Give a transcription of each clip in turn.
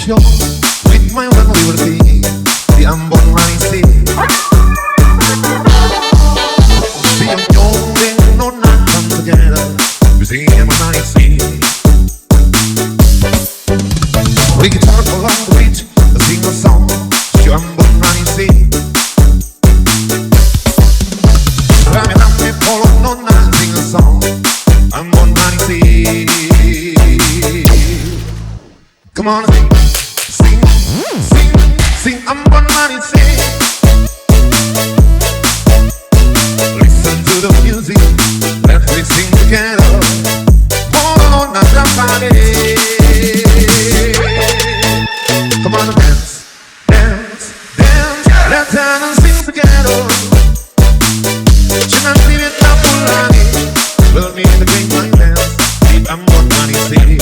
show with my one liberty, the Ambon manisih. See I'm young and no not come together. You see I'm manisih. We can talk along the beach, sing a song. See Ambon manisih. Rame rame polo no not sing a song. Ambon manisih. Come on, sing, sing, sing, Ambon manisih. Listen to the music, let me sing together. Oh, not the party. Come on, dance, dance, dance. Let's dance and sing together. Jangan ribet tak pulangi, we'll need to bring my dance. Deep Ambon manisih.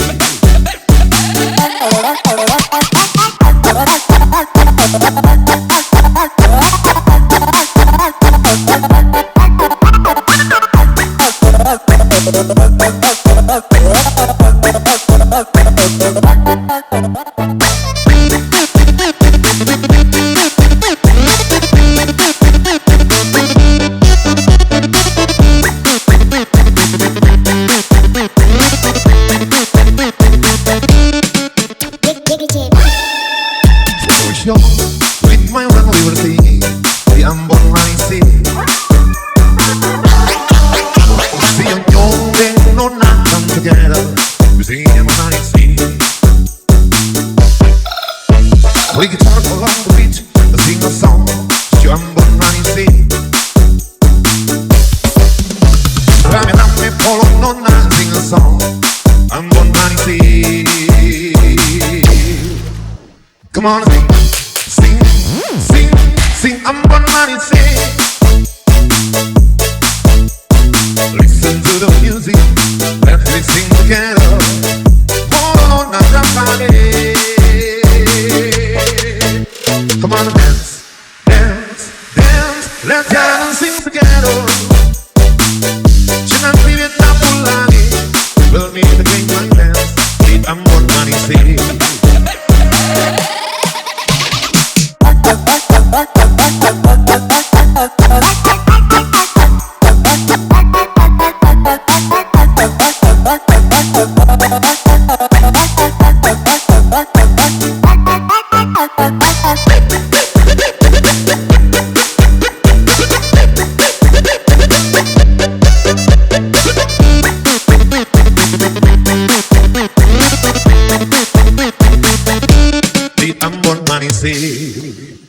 With my one liberty, the Ambon manisih. See I'm young and no not come together. You see I'm manisih. We can talk along the beach, sing a song. See Ambon manisih. Rame rame polo no not sing a song. Ambon manisih. Come on, sing, sing, sing, Ambon manisih. Listen to the music, let me sing together. Oh, not the party. Come on, dance, dance, dance. Let's dance and sing together. Jangan ribet tak pulangi, we'll need to bring my dance. Deep Ambon manisih. Ambon manisih.